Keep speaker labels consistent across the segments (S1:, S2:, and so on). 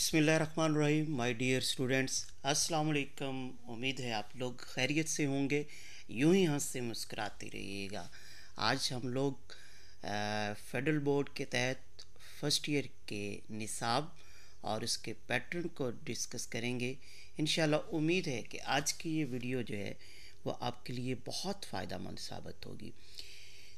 S1: बिस्मिल्लाहिर्रहमानिर्रहीम my dear students, अस्सलाम वालेकुम। उम्मीद है आप लोग खैरियत से होंगे। यूं ही हंसते मुस्कुराते रहिएगा। आज हम लोग फेडरल बोर्ड के तहत फर्स्ट ईयर के निसाब और उसके पैटर्न को डिस्कस करेंगे। इंशाल्लाह उम्मीद है कि आज की ये वीडियो जो है वो आपके लिए बहुत फ़ायदेमंद साबित होगी।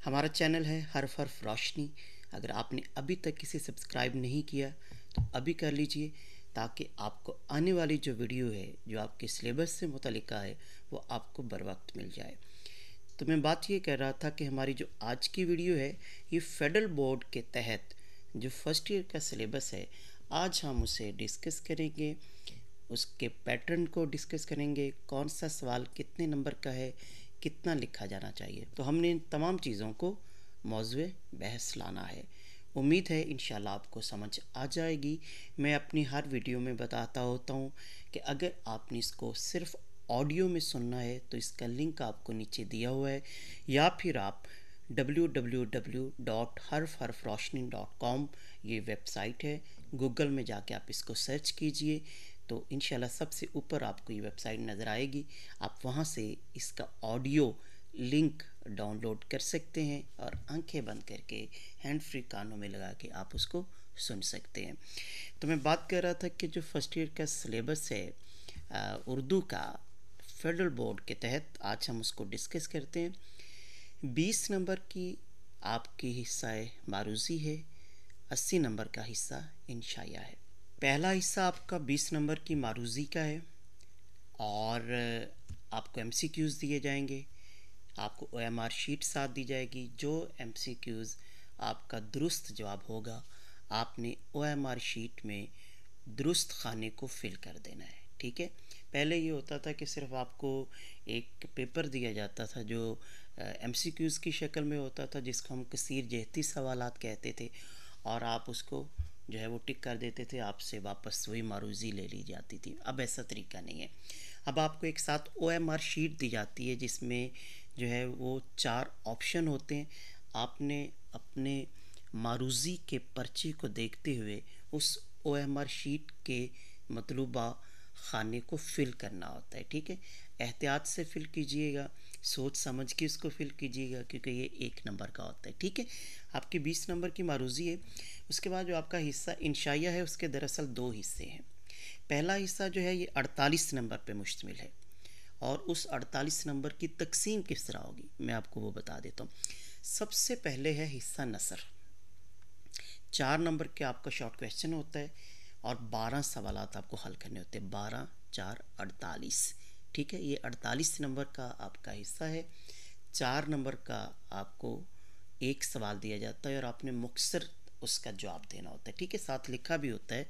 S1: हमारा चैनल है हर्फ रोशनी। अगर आपने अभी तक इसे सब्सक्राइब नहीं किया तो अभी कर लीजिए, ताकि आपको आने वाली जो वीडियो है जो आपके सिलेबस से मुतल्लिका है वो आपको बर वक्त मिल जाए। तो मैं बात ये कर रहा था कि हमारी जो आज की वीडियो है ये फेडरल बोर्ड के तहत जो फर्स्ट ईयर का सिलेबस है, आज हम उसे डिस्कस करेंगे। उसके पैटर्न को डिस्कस करेंगे, कौन सा सवाल कितने नंबर का है, कितना लिखा जाना चाहिए। तो हमने इन तमाम चीज़ों को मौज़ूए बहस लाना है। उम्मीद है इंशाल्लाह आपको समझ आ जाएगी। मैं अपनी हर वीडियो में बताता होता हूँ कि अगर आपने इसको सिर्फ ऑडियो में सुनना है तो इसका लिंक आपको नीचे दिया हुआ है, या फिर आप www.harfroshni.com ये वेबसाइट है, गूगल में जाके आप इसको सर्च कीजिए तो इंशाल्लाह सबसे ऊपर आपको ये वेबसाइट नज़र आएगी। आप वहाँ से इसका ऑडियो लिंक डाउनलोड कर सकते हैं और आंखें बंद करके हैंड फ्री कानों में लगा के आप उसको सुन सकते हैं। तो मैं बात कर रहा था कि जो फर्स्ट ईयर का सिलेबस है उर्दू का फेडरल बोर्ड के तहत, आज हम उसको डिस्कस करते हैं। 20 नंबर की आपकी हिस्सा मारूज़ी है, 80 नंबर का हिस्सा इंशाया है। पहला हिस्सा आपका 20 नंबर की मारूज़ी का है और आपको MCQs दिए जाएंगे। आपको OMR शीट साथ दी जाएगी। जो MCQs आपका दुरुस्त जवाब होगा आपने OMR शीट में दुरुस्त खाने को फिल कर देना है। ठीक है, पहले ये होता था कि सिर्फ आपको एक पेपर दिया जाता था जो MCQs की शक्ल में होता था, जिसको हम कसीर जहती सवालात कहते थे, और आप उसको जो है वो टिक कर देते थे, आपसे वापस वही मारूज़ी ले ली जाती थी। अब ऐसा तरीका नहीं है। अब आपको एक साथ OMR शीट दी जाती है जिसमें जो है वो 4 ऑप्शन होते हैं। आपने अपने मारूज़ी के पर्चे को देखते हुए उस OMR शीट के मतलूबा खाने को फिल करना होता है। ठीक है, एहतियात से फिल कीजिएगा, सोच समझ के इसको फिल कीजिएगा, क्योंकि ये 1 नंबर का होता है। ठीक है, आपकी 20 नंबर की मारूज़ी है। उसके बाद जो आपका हिस्सा इंशाइया है उसके दरअसल 2 हिस्से हैं। पहला हिस्सा जो है ये 48 नंबर पे मुश्तमिल है, और उस 48 नंबर की तकसीम किस तरह होगी मैं आपको वो बता देता हूँ। सबसे पहले है हिस्सा नसर। 4 नंबर के आपका शॉर्ट क्वेश्चन होता है और 12 सवालात आपको हल करने होते हैं। 12 4 48। ठीक है, ये 48 नंबर का आपका हिस्सा है। 4 नंबर का आपको एक सवाल दिया जाता है और आपने मुख्तसर उसका जवाब देना होता है। ठीक है, साथ लिखा भी होता है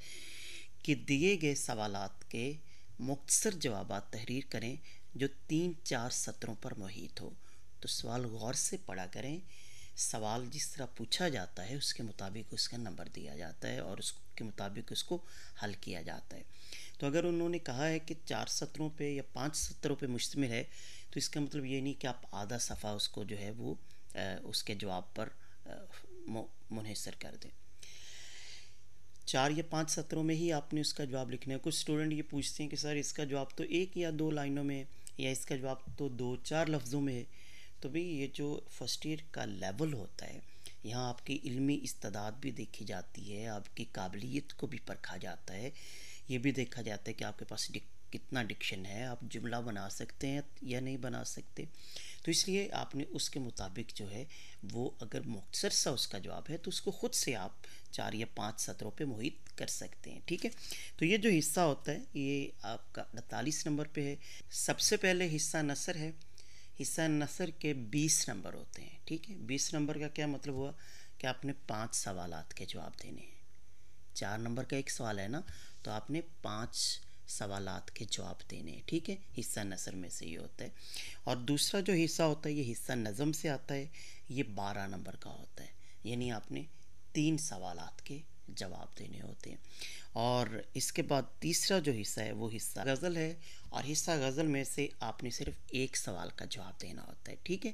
S1: कि दिए गए सवालात के मुख्तसर जवाबात तहरीर करें जो 3-4 सत्रों पर मुहित हो। तो सवाल गौर से पढ़ा करें। सवाल जिस तरह पूछा जाता है उसके मुताबिक उसका नंबर दिया जाता है और उसके मुताबिक उसको हल किया जाता है। तो अगर उन्होंने कहा है कि 4 सत्रों पे या 5 सत्रों पे मुश्तमिल है, तो इसका मतलब ये नहीं कि आप आधा सफ़ा उसको जो है वो उसके जवाब पर मुनहसर कर दें। 4 या 5 सत्रों में ही आपने उसका जवाब लिखना है। कुछ स्टूडेंट ये पूछते हैं कि सर इसका जवाब तो 1 या 2 लाइनों में है, या इसका जवाब तो 2-4 लफ्ज़ों में है। तो भाई ये जो फर्स्ट ईयर का लेवल होता है, यहाँ आपकी इल्मी इस्तेदाद भी देखी जाती है, आपकी काबिलियत को भी परखा जाता है, ये भी देखा जाता है कि आपके पास कितना डिक्शन है, आप जुमला बना सकते हैं या नहीं बना सकते। तो इसलिए आपने उसके मुताबिक जो है वो, अगर मुख्तसर सा उसका जवाब है तो उसको ख़ुद से आप 4 या 5 सत्रों पे मुहित कर सकते हैं। ठीक है, तो ये जो हिस्सा होता है ये आपका 48 नंबर पे है। सबसे पहले हिस्सा नसर है। हिस्सा नसर के 20 नंबर होते हैं। ठीक है, 20 नंबर का क्या मतलब हुआ कि आपने 5 सवालात के जवाब देने हैं। 4 नंबर का एक सवाल है ना, तो आपने 5 सवालात के जवाब देने हैं। ठीक है, हिस्सा नसर में से ये होता है। और दूसरा जो हिस्सा होता है ये हिस्सा नज़म से आता है, ये 12 नंबर का होता है, यानी आपने 3 सवालात के जवाब देने होते हैं। और इसके बाद तीसरा जो हिस्सा है वो हिस्सा गज़ल है, और हिस्सा गज़ल में से आपने सिर्फ 1 सवाल का जवाब देना होता है। ठीक है,